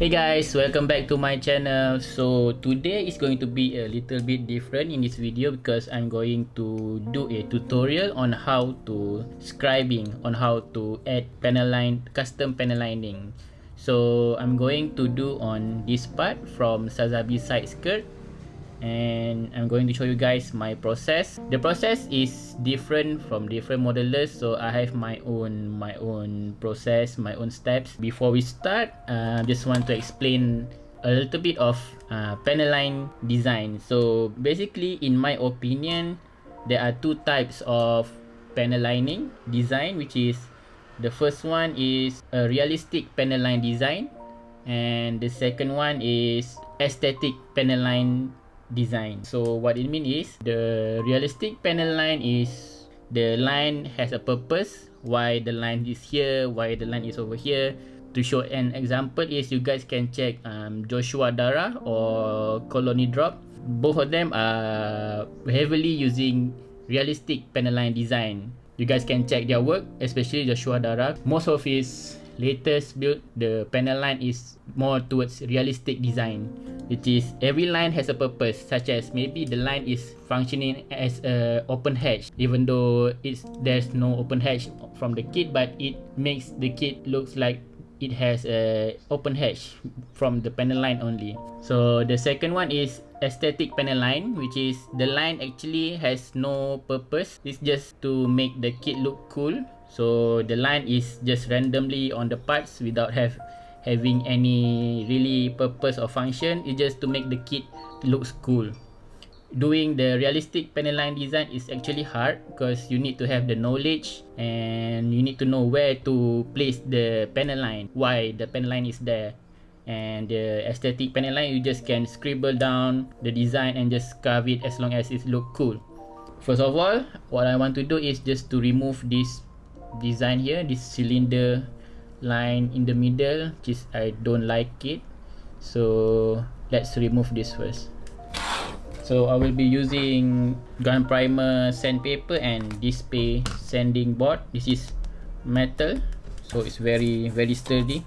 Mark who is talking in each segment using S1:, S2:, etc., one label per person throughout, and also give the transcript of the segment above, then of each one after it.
S1: Hey guys, welcome back to my channel. So today is going to be a little bit different in this video because I'm going to do a tutorial on how to scribing, on how to add panel line, custom panel lining. So I'm going to do on this part from Sazabi side skirt, and I'm going to show you guys my process. The process is different from different modelers, so I have my own process, my own steps. Before we start, just want to explain a little bit of panel line design. So basically, in my opinion, there are two types of panel lining design, which is the first one is a realistic panel line design, and the second one is aesthetic panel line design. So what it means is the realistic panel line is the line has a purpose, why the line is here, why the line is over here. To show an example is you guys can check Joshua Dara or Colony Drop. Both of them are heavily using realistic panel line design. You guys can check their work, especially Joshua Dara. Most of his latest build, the panel line is more towards realistic design, which is every line has a purpose, such as maybe the line is functioning as a open hatch, even though there's no open hatch from the kit, but it makes the kit looks like it has a open hatch from the panel line only. So the second one is aesthetic panel line, which is the line actually has no purpose, it's just to make the kit look cool. So the line is just randomly on the parts without having any really purpose or function. It's just to make the kit looks cool. Doing the realistic panel line design is actually hard because you need to have the knowledge and you need to know where to place the panel line, why the panel line is there. And the aesthetic panel line, you just can scribble down the design and just carve it as long as it look cool. First of all, what I want to do is just to remove this design here, this cylinder line in the middle, which is I don't like it. So let's remove this first. So I will be using gun primer sandpaper and display sanding board. This is metal, so it's very sturdy.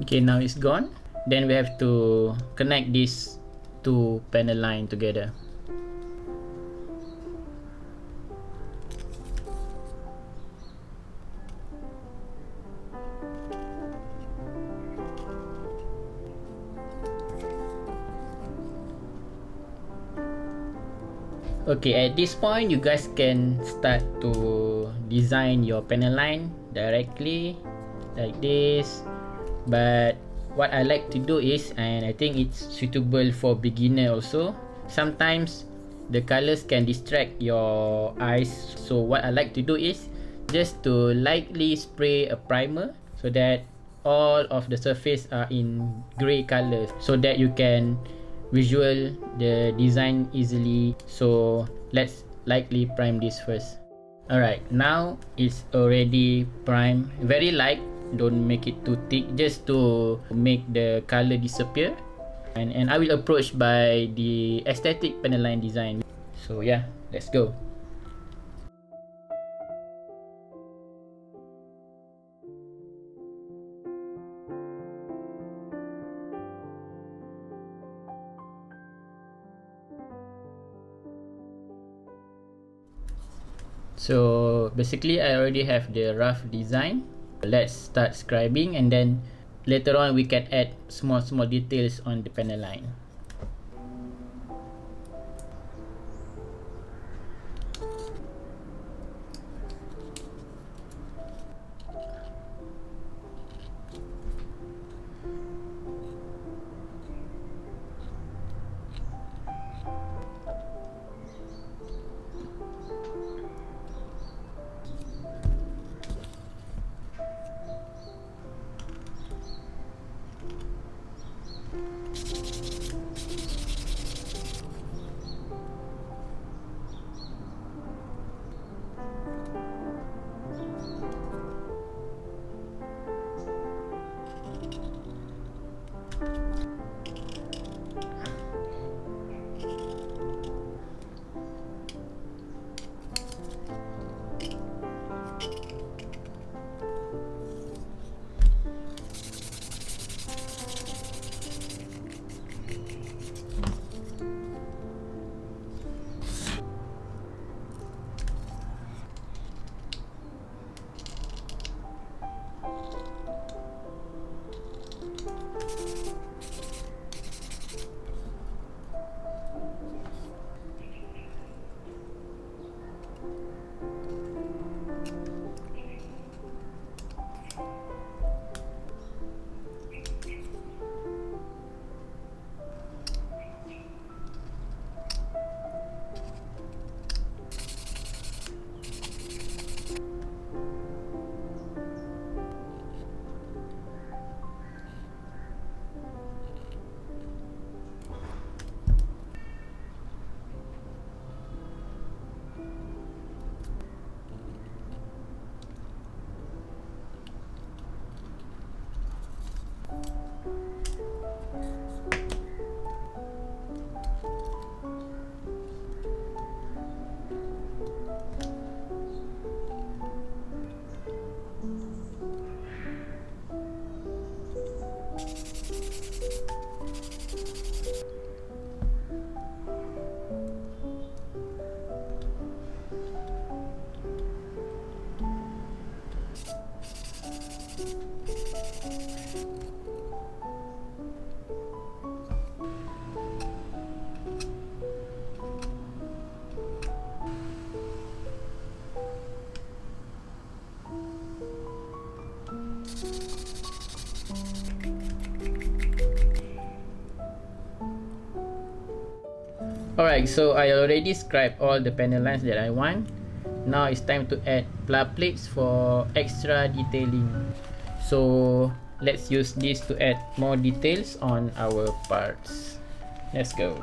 S1: Okay, now it's gone. Then we have to connect these two panel line together. Okay, at this point you guys can start to design your panel line directly like this. But what I like to do is, and I think it's suitable for beginner also, sometimes the colors can distract your eyes. So what I like to do is just to lightly spray a primer so that all of the surface are in gray colors, so that you can visual the design easily. So let's lightly prime this first. Alright, now it's already primed, very light, don't make it too thick, just to make the color disappear. And I will approach by the aesthetic panel line design. So yeah, let's go. So basically I already have the rough design. Let's start scribing, and then later on we can add small details on the panel line. Alright, so I already scribed all the panel lines that I want. Now it's time to add Pla Plates for extra detailing. So let's use this to add more details on our parts. Let's go.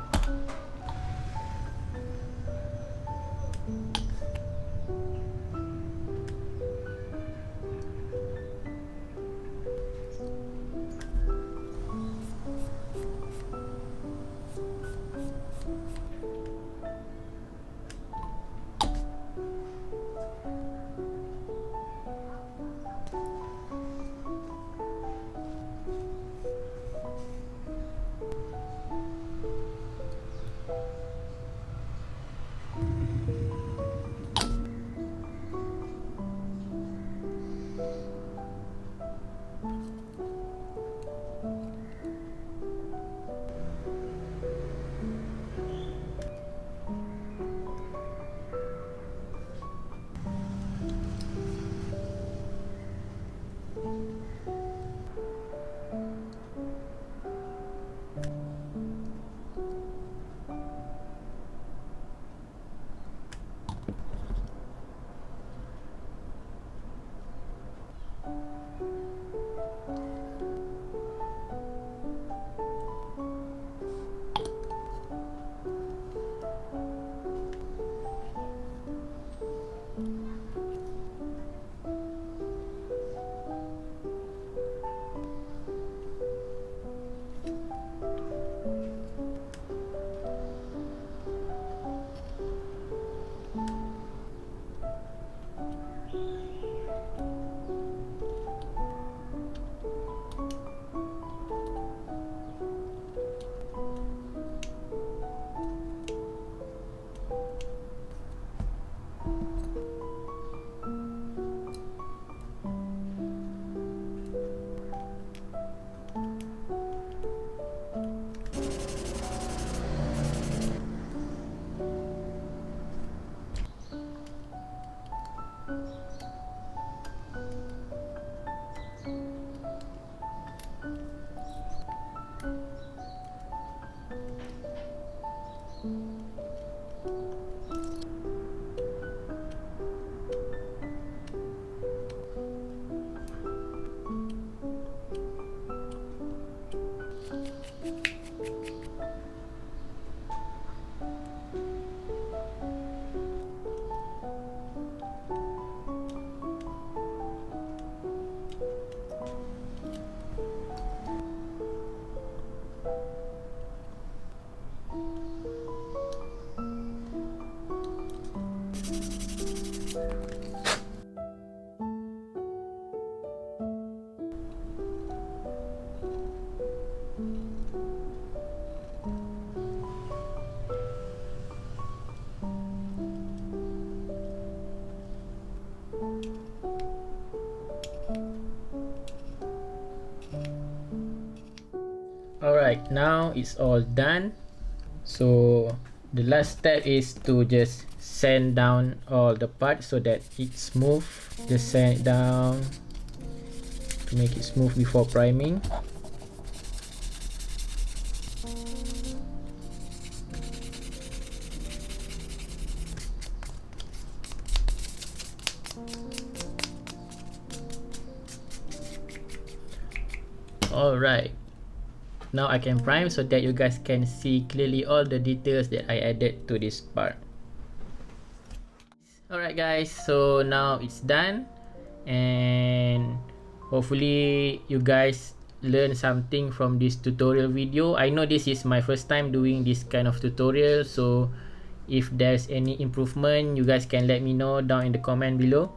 S1: Alright, now it's all done. So the last step is to just sand down all the parts so that it's smooth. Just sand it down to make it smooth before priming. Alright, now I can prime so that you guys can see clearly all the details that I added to this part. Alright guys, so now it's done, and hopefully you guys learn something from this tutorial video. I know this is my first time doing this kind of tutorial, so if there's any improvement, you guys can let me know down in the comment below,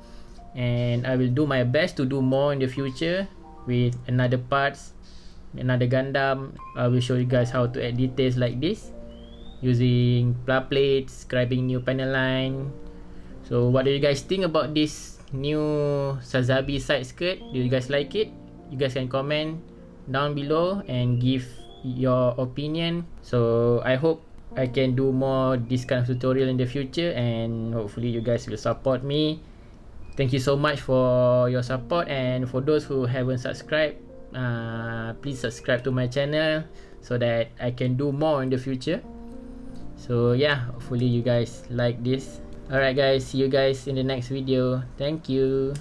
S1: and I will do my best to do more in the future with another parts, another Gundam. I will show you guys how to add details like this using Pla Plates, scribing new panel line. So what do you guys think about this new Sazabi side skirt? Do you guys like it? You guys can comment down below and give your opinion. So I hope I can do more this kind of tutorial in the future, and hopefully you guys will support me. Thank you so much for your support, and for those who haven't subscribed, please subscribe to my channel so that I can do more in the future. So yeah, hopefully you guys like this. Alright guys, see you guys in the next video. Thank you.